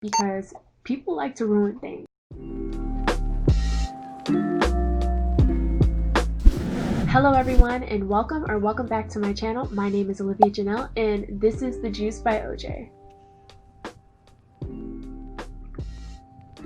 because people like to ruin things. Hello everyone, and welcome back to my channel. My name is Olivia Janelle and this is The Juice by OJ.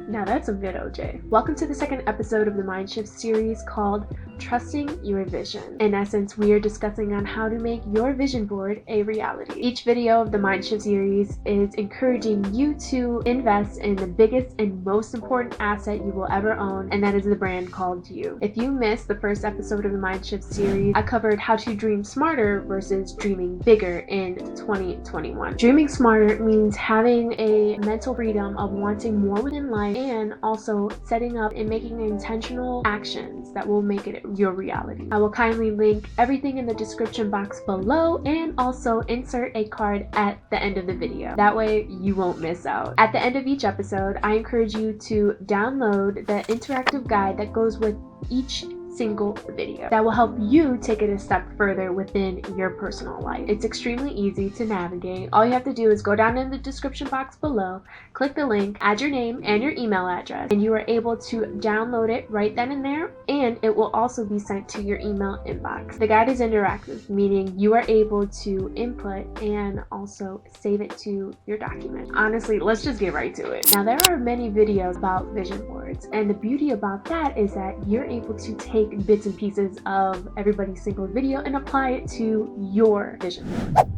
Now that's a bit OJ. Welcome to the second episode of the Mind Shift series called Trusting Your Vision. In essence, we are discussing on how to make your vision board a reality. Each video of the Mind Shift series is encouraging you to invest in the biggest and most important asset you will ever own, and that is the brand called you. If you missed the first episode of the Mind Shift series, I covered how to dream smarter versus dreaming bigger in 2021. Dreaming smarter means having a mental freedom of wanting more within life and also setting up and making intentional actions that will make it your reality. I will kindly link everything in the description box below and also insert a card at the end of the video. That way you won't miss out. At the end of each episode, I encourage you to download the interactive guide that goes with each single video that will help you take it a step further within your personal life. It's extremely easy to navigate. All you have to do is go down in the description box below, click the link, add your name and your email address, and you are able to download it right then and there, and it will also be sent to your email inbox. The guide is interactive, meaning you are able to input and also save it to your document. Honestly, let's just get right to it. Now, there are many videos about vision boards, and the beauty about that is that you're able to take bits and pieces of everybody's single video and apply it to your vision board.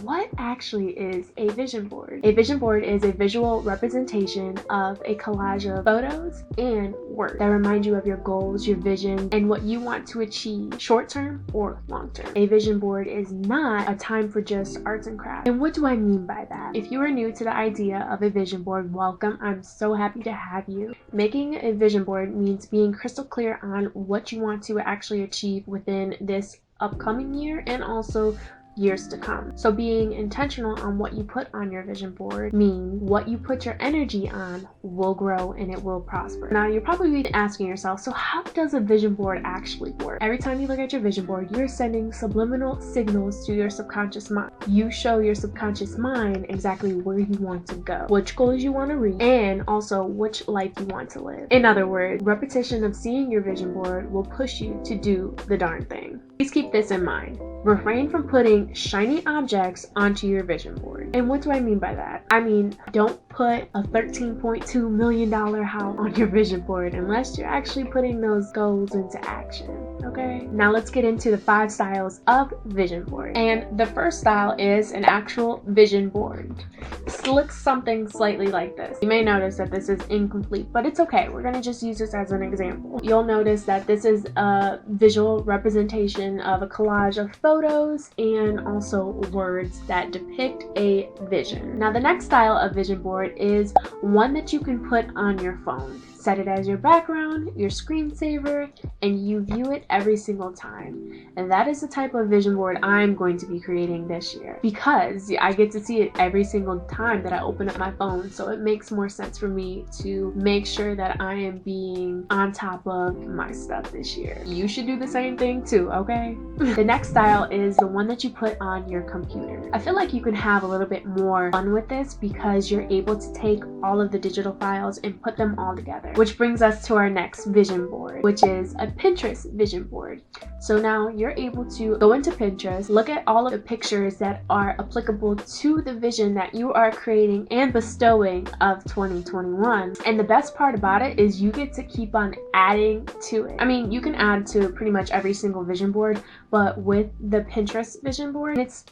What actually is a vision board? A vision board is a visual representation of a collage of photos and words that remind you of your goals, your vision, and what you want to achieve short-term or long-term. A vision board is not a time for just arts and crafts. And what do I mean by that? If you are new to the idea of a vision board, welcome. I'm so happy to have you. Making a vision board means being crystal clear on what you want to actually achieve within this upcoming year and also years to come. So being intentional on what you put on your vision board means what you put your energy on will grow and it will prosper. Now you're probably asking yourself, so how does a vision board actually work? Every time you look at your vision board, you're sending subliminal signals to your subconscious mind. You show your subconscious mind exactly where you want to go, which goals you want to reach, and also which life you want to live. In other words, repetition of seeing your vision board will push you to do the darn thing. Please keep this in mind. Refrain from putting shiny objects onto your vision board. And what do I mean by that? I mean, don't put a $13.2 million house on your vision board unless you're actually putting those goals into action. Okay, now let's get into the 5 styles of vision board. And the first style is an actual vision board. This looks something slightly like this. You may notice that this is incomplete, but it's okay. We're gonna just use this as an example. You'll notice that this is a visual representation of a collage of photos and also words that depict a vision. Now, the next style of vision board is one that you can put on your phone. Set it as your background, your screensaver, and you view it every single time. And that is the type of vision board I'm going to be creating this year because I get to see it every single time that I open up my phone. So it makes more sense for me to make sure that I am being on top of my stuff this year. You should do the same thing too, okay? The next style is the one that you put on your computer. I feel like you can have a little bit more fun with this because you're able to take all of the digital files and put them all together. Which brings us to our next vision board, which is a Pinterest vision board. So now you're able to go into Pinterest, look at all of the pictures that are applicable to the vision that you are creating and bestowing of 2021. And the best part about it is you get to keep on adding to it. I mean, you can add to pretty much every single vision board, but with the Pinterest vision board, it's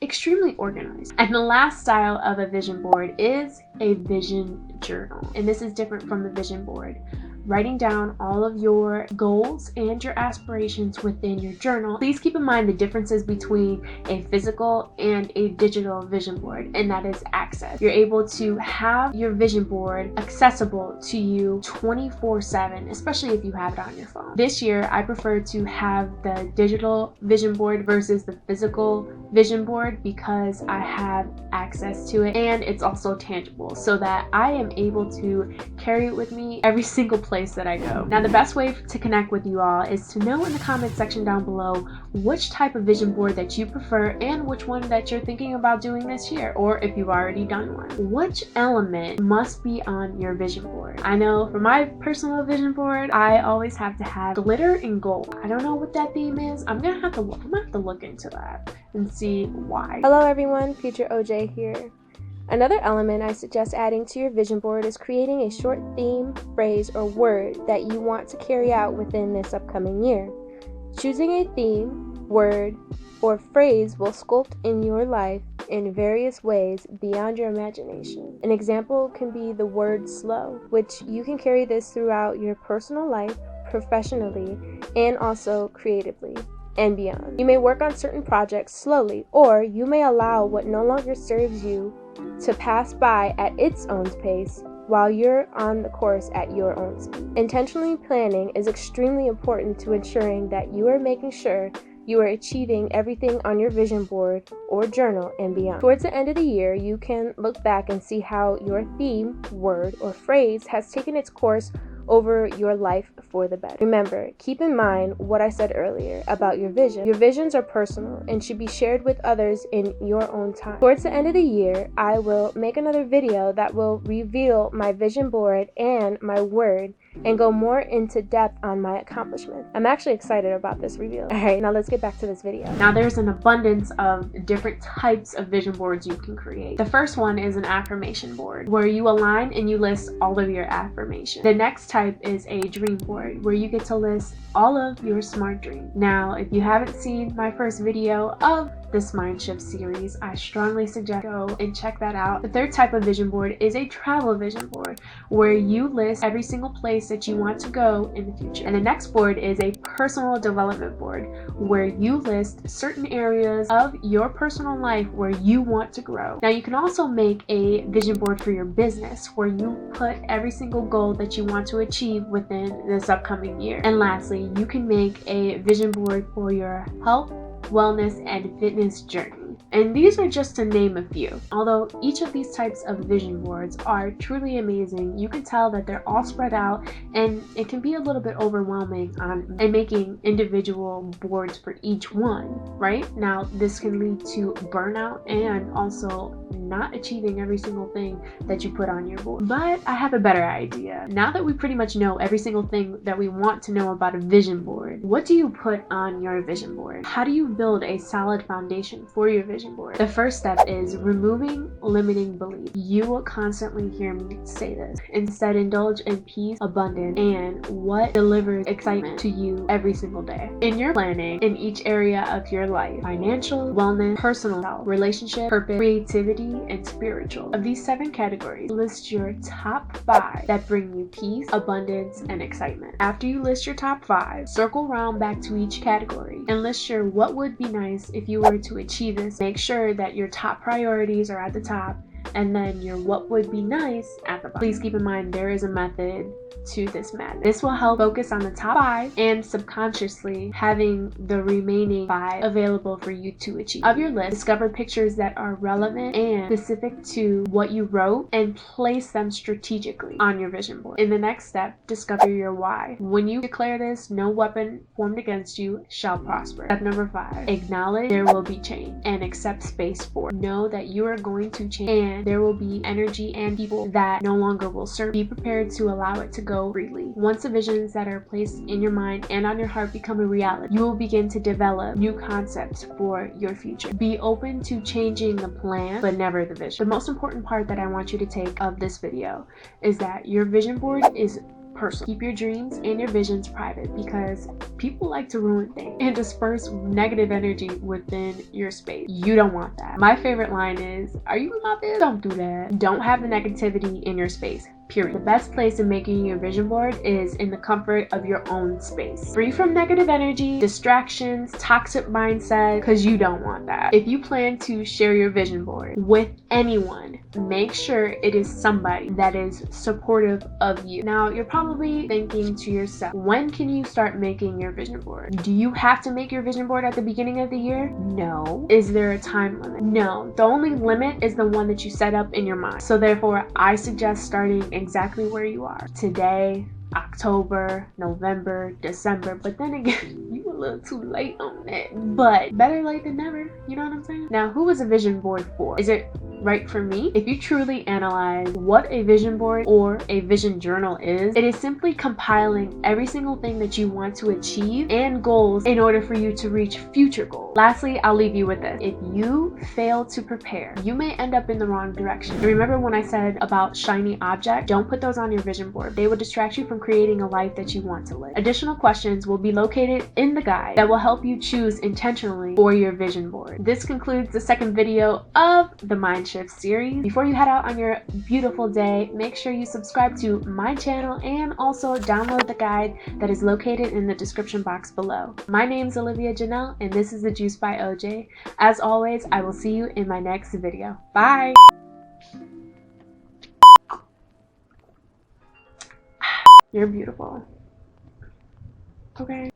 extremely organized. And the last style of a vision board is a vision journal. And this is different from the vision board. writing down all of your goals and your aspirations within your journal. Please keep in mind the differences between a physical and a digital vision board, and that is access. You're able to have your vision board accessible to you 24/7, especially if you have it on your phone. This year, I prefer to have the digital vision board versus the physical vision board because I have access to it and it's also tangible, so that I am able to carry it with me every single place place that I go. Now, the best way to connect with you all is to know in the comment section down below which type of vision board that you prefer and which one that you're thinking about doing this year, or if you've already done one. Which element must be on your vision board? I know for my personal vision board, I always have to have glitter and gold. I don't know what that theme is. I'm gonna have to look into that and see why. Hello everyone, Future OJ here. Another element I suggest adding to your vision board is creating a short theme, phrase, or word that you want to carry out within this upcoming year. Choosing a theme, word, or phrase will sculpt in your life in various ways beyond your imagination. An example can be the word slow, which you can carry this throughout your personal life, professionally, and also creatively, and beyond. You may work on certain projects slowly, or you may allow what no longer serves you to pass by at its own pace while you're on the course at your own speed. Intentionally planning is extremely important to ensuring that you are making sure you are achieving everything on your vision board or journal and beyond. Towards the end of the year, you can look back and see how your theme, word, or phrase has taken its course over your life for the better. Remember, keep in mind what I said earlier about your vision. Your visions are personal and should be shared with others in your own time. Towards the end of the year, I will make another video that will reveal my vision board and my word and go more into depth on my accomplishments. I'm actually excited about this reveal. Alright, now let's get back to this video. Now there's an abundance of different types of vision boards you can create. The first one is an affirmation board, where you align and you list all of your affirmations. The next type is a dream board, where you get to list all of your smart dreams. Now, if you haven't seen my first video of this Mind Shift series, I strongly suggest go and check that out. The third type of vision board is a travel vision board, where you list every single place that you want to go in the future. And the next board is a personal development board, where you list certain areas of your personal life where you want to grow. Now, you can also make a vision board for your business, where you put every single goal that you want to achieve within this upcoming year. And lastly, you can make a vision board for your health, wellness, and fitness journey. And these are just to name a few. Although each of these types of vision boards are truly amazing, you can tell that they're all spread out, and it can be a little bit overwhelming in making individual boards for each one, right? Now, this can lead to burnout and also not achieving every single thing that you put on your board. But I have a better idea. Now that we pretty much know every single thing that we want to know about a vision board, what do you put on your vision board? How do you build a solid foundation for your vision board? The first step is removing limiting beliefs. You will constantly hear me say this. Instead, indulge in peace, abundance, and what delivers excitement to you every single day. In your planning, in each area of your life, financial, wellness, personal health, relationship, purpose, creativity, and spiritual. Of these 7 categories, list your top 5 that bring you peace, abundance, and excitement. After you list your top 5, circle around back to each category and list your what would be nice if you were to achieve this. Make sure that your top priorities are at the top, and then your what would be nice at the bottom. Please keep in mind there is a method to this madness. This will help focus on the top 5 and subconsciously having the remaining 5 available for you to achieve. Of your list, discover pictures that are relevant and specific to what you wrote and place them strategically on your vision board. In the next step, discover your why. When you declare this, no weapon formed against you shall prosper. Step number 5, acknowledge there will be change and accept space for it. Know that you are going to change and there will be energy and people that no longer will serve. Be prepared to allow it to go freely. Once the visions that are placed in your mind and on your heart become a reality, you will begin to develop new concepts for your future. Be open to changing the plan, but never the vision. The most important part that I want you to take of this video is that your vision board is personal. Keep your dreams and your visions private, because people like to ruin things and disperse negative energy within your space. You don't want that. My favorite line is, are you in my biz? Don't do that. Don't have the negativity in your space. Period. The best place in making your vision board is in the comfort of your own space. Free from negative energy, distractions, toxic mindset, because you don't want that. If you plan to share your vision board with anyone, make sure it is somebody that is supportive of you. Now, you're probably thinking to yourself, when can you start making your vision board? Do you have to make your vision board at the beginning of the year? No. Is there a time limit? No. The only limit is the one that you set up in your mind. So therefore, I suggest starting exactly where you are. Today, October, November, December, but then again, you a little too late on that. But better late than never, you know what I'm saying? Now, who is a vision board for? Is it right for me? If you truly analyze what a vision board or a vision journal is, it is simply compiling every single thing that you want to achieve and goals in order for you to reach future goals. Lastly, I'll leave you with this. If you fail to prepare, you may end up in the wrong direction. And remember when I said about shiny objects? Don't put those on your vision board. They will distract you from creating a life that you want to live. Additional questions will be located in the guide that will help you choose intentionally for your vision board. This concludes the second video of the Mind Shift series. Before you head out on your beautiful day, make sure you subscribe to my channel and also download the guide that is located in the description box below. My name's Olivia Janelle and this is The Juice by OJ. As always, I will see you in my next video. Bye! You're beautiful. Okay.